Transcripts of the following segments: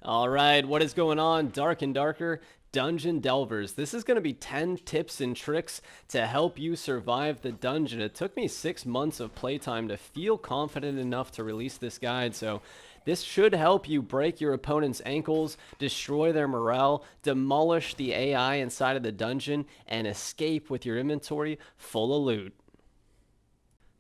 Alright, what is going on, Dark and Darker Dungeon Delvers? This is going to be 10 tips and tricks to help you survive the dungeon. It took me 6 months of playtime to feel confident enough to release this guide, so this should help you break your opponent's ankles, destroy their morale, demolish the AI inside of the dungeon, and escape with your inventory full of loot.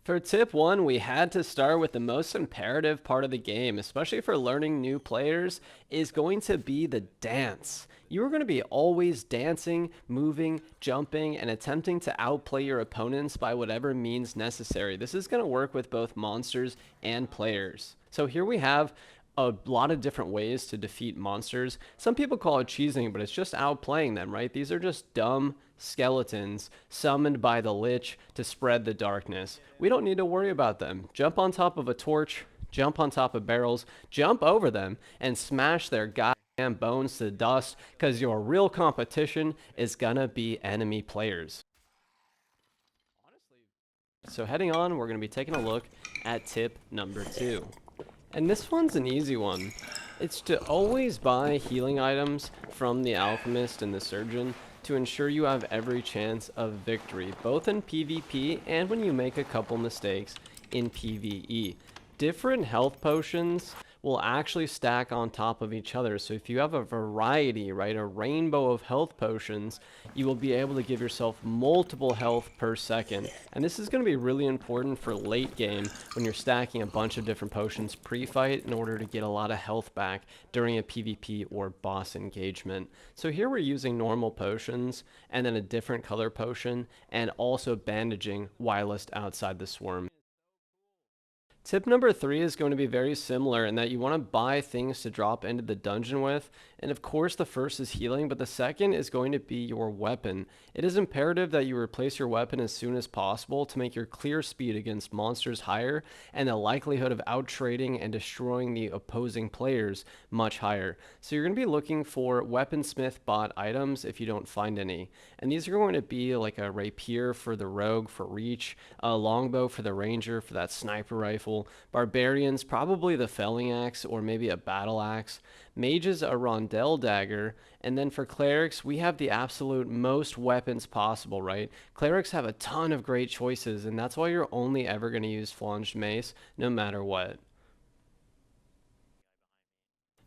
For tip 1, we had to start with the most imperative part of the game, especially for learning new players, is going to be the dance. You are going to be always dancing, moving, jumping, and attempting to outplay your opponents by whatever means necessary. This is going to work with both monsters and players. So here we have a lot of different ways to defeat monsters. Some people call it cheesing, but it's just outplaying them, right? These are just dumb skeletons summoned by the Lich to spread the darkness. We don't need to worry about them. Jump on top of a torch, jump on top of barrels, jump over them, and smash their goddamn bones to dust, because your real competition is gonna be enemy players. So heading on, we're gonna be taking a look at tip number 2. And this one's an easy one. It's to always buy healing items from the alchemist and the surgeon to ensure you have every chance of victory, both in PvP and when you make a couple mistakes in PvE. Different health potions will actually stack on top of each other. So if you have a variety, right, a rainbow of health potions, you will be able to give yourself multiple health per second. And this is going to be really important for late game when you're stacking a bunch of different potions pre-fight in order to get a lot of health back during a PvP or boss engagement. So here we're using normal potions and then a different color potion and also bandaging whilst outside the swarm. Tip number 3 is going to be very similar in that you want to buy things to drop into the dungeon with. And of course, the first is healing, but the second is going to be your weapon. It is imperative that you replace your weapon as soon as possible to make your clear speed against monsters higher and the likelihood of outtrading and destroying the opposing players much higher. So you're going to be looking for weaponsmith bot items if you don't find any. And these are going to be like a rapier for the rogue for reach, a longbow for the ranger for that sniper rifle, barbarians probably the felling axe or maybe a battle axe, mages a rondel dagger, and then for clerics we have the absolute most weapons possible, right? Clerics have a ton of great choices, and that's why you're only ever going to use flanged mace no matter what.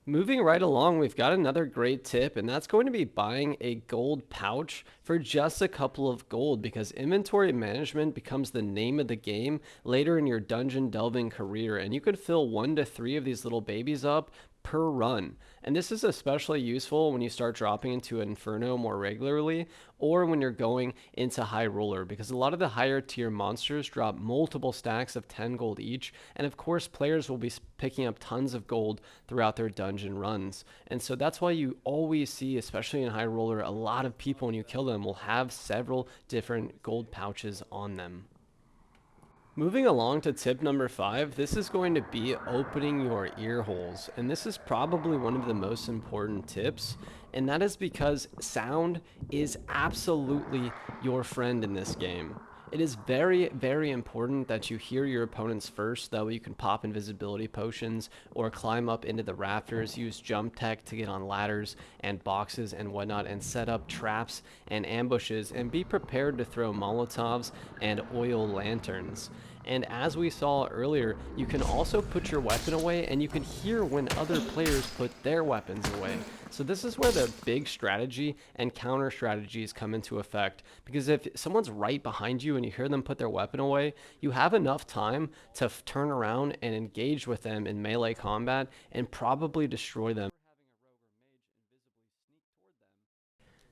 Moving right along, we've got another great tip, and that's going to be buying a gold pouch for just a couple of gold, because inventory management becomes the name of the game later in your dungeon delving career, and you could fill 1 to 3 of these little babies up per run. And this is especially useful when you start dropping into Inferno more regularly, or when you're going into High Roller, because a lot of the higher tier monsters drop multiple stacks of 10 gold each, and of course players will be picking up tons of gold throughout their dungeon runs. And so that's why you always see, especially in High Roller, a lot of people when you kill them will have several different gold pouches on them. Moving along to tip number 5, this is going to be opening your ear holes. And this is probably one of the most important tips. And that is because sound is absolutely your friend in this game. It is very, very important that you hear your opponents first. That way you can pop invisibility potions or climb up into the rafters, use jump tech to get on ladders and boxes and whatnot, and set up traps and ambushes, and be prepared to throw Molotovs and oil lanterns. And as we saw earlier, you can also put your weapon away, and you can hear when other players put their weapons away. So this is where the big strategy and counter strategies come into effect, because if someone's right behind you and you hear them put their weapon away, you have enough time to turn around and engage with them in melee combat and probably destroy them.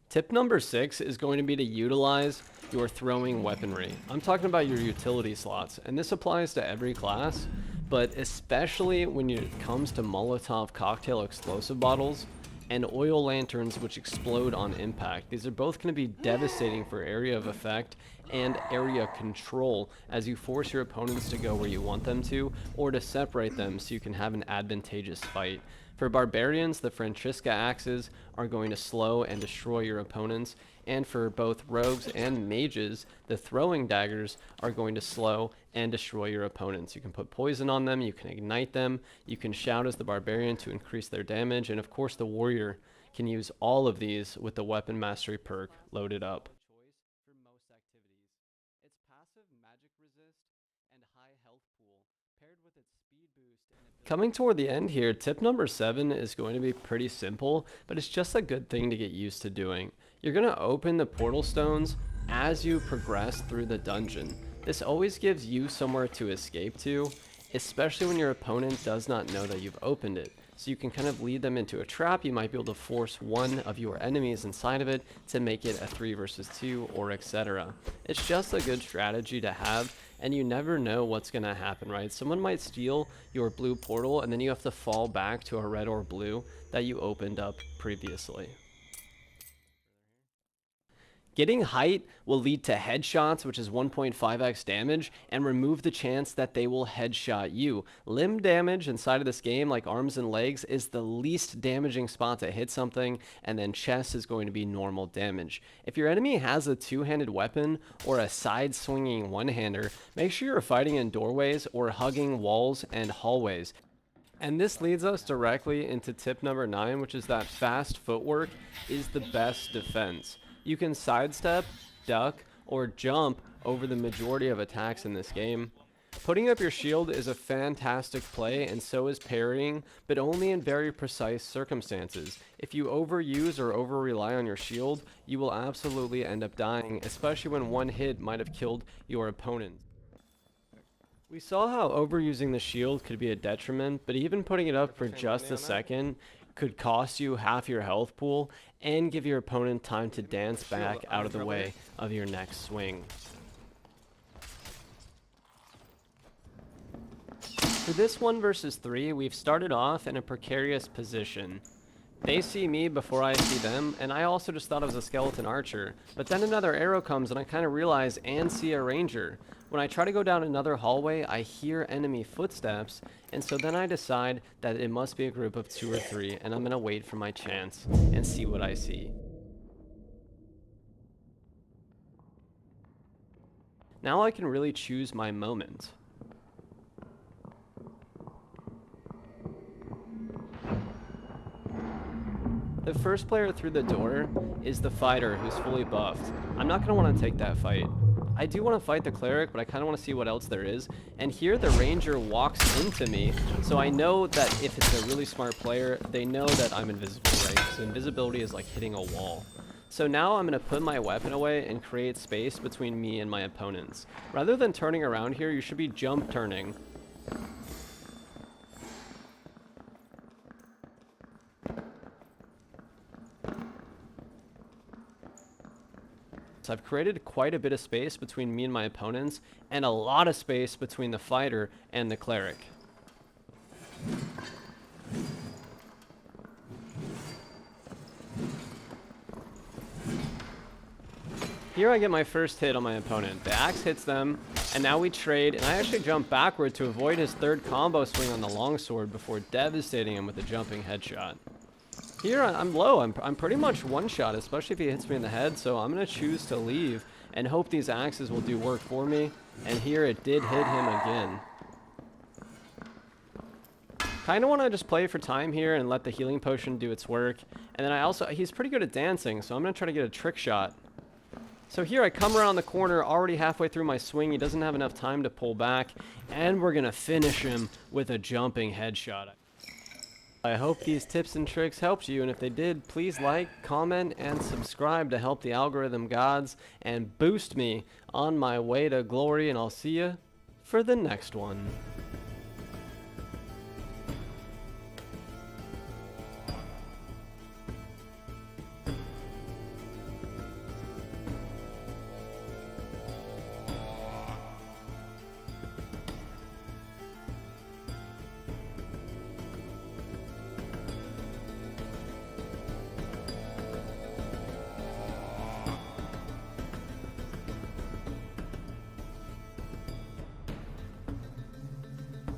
Tip number 6 is going to be to utilize your throwing weaponry. I'm talking about your utility slots, and this applies to every class, but especially when it comes to Molotov cocktail explosive bottles and oil lanterns which explode on impact. These are both going to be devastating for area of effect and area control as you force your opponents to go where you want them to, or to separate them so you can have an advantageous fight. For barbarians, the Francisca axes are going to slow and destroy your opponents, And for both rogues and mages, the throwing daggers are going to slow and destroy your opponents. You can put poison on them, you can ignite them, you can shout as the barbarian to increase their damage, and of course the warrior can use all of these with the weapon mastery perk loaded up. For most activities. Its passive magic resist and high health pool paired with its speed boost and ability. Coming toward the end here, tip number 7 is going to be pretty simple, but it's just a good thing to get used to doing. You're going to open the portal stones as you progress through the dungeon. This always gives you somewhere to escape to, especially when your opponent does not know that you've opened it. So you can kind of lead them into a trap. You might be able to force one of your enemies inside of it to make it a 3 versus 2 or etc. It's just a good strategy to have, and you never know what's going to happen, right? Someone might steal your blue portal and then you have to fall back to a red or blue that you opened up previously. Getting height will lead to headshots, which is 1.5x damage, and remove the chance that they will headshot you. Limb damage inside of this game, like arms and legs, is the least damaging spot to hit something, and then chest is going to be normal damage. If your enemy has a two-handed weapon or a side-swinging one-hander, make sure you're fighting in doorways or hugging walls and hallways. And this leads us directly into tip number 9, which is that fast footwork is the best defense. You can sidestep, duck, or jump over the majority of attacks in this game. Putting up your shield is a fantastic play, and so is parrying, but only in very precise circumstances. If you overuse or over-rely on your shield, you will absolutely end up dying, especially when one hit might have killed your opponent. We saw how overusing the shield could be a detriment, but even putting it up for just a second could cost you half your health pool and give your opponent time to dance back out of the way of your next swing. For this 1 versus 3, we've started off in a precarious position. They see me before I see them, and I also just thought I was a skeleton archer. But then another arrow comes and I kind of realize and see a ranger. When I try to go down another hallway, I hear enemy footsteps, and so then I decide that it must be a group of 2 or 3, and I'm going to wait for my chance and see what I see. Now I can really choose my moment. The first player through the door is the fighter who's fully buffed. I'm not going to want to take that fight. I do want to fight the cleric, but I kind of want to see what else there is. And here the ranger walks into me, so I know that if it's a really smart player, they know that I'm invisible, right? So invisibility is like hitting a wall. So now I'm going to put my weapon away and create space between me and my opponents. Rather than turning around here, you should be jump turning. So I've created quite a bit of space between me and my opponents, and a lot of space between the fighter and the cleric. Here I get my first hit on my opponent. The axe hits them, and now we trade, and I actually jump backward to avoid his third combo swing on the longsword before devastating him with a jumping headshot. Here I'm low, I'm pretty much one shot, especially if he hits me in the head, so I'm going to choose to leave and hope these axes will do work for me, and here it did hit him again. Kind of want to just play for time here and let the healing potion do its work, and then he's pretty good at dancing, so I'm going to try to get a trick shot. So here I come around the corner, already halfway through my swing, he doesn't have enough time to pull back, and we're going to finish him with a jumping headshot. I hope these tips and tricks helped you, and if they did, please like, comment, and subscribe to help the algorithm gods and boost me on my way to glory, and I'll see you for the next one.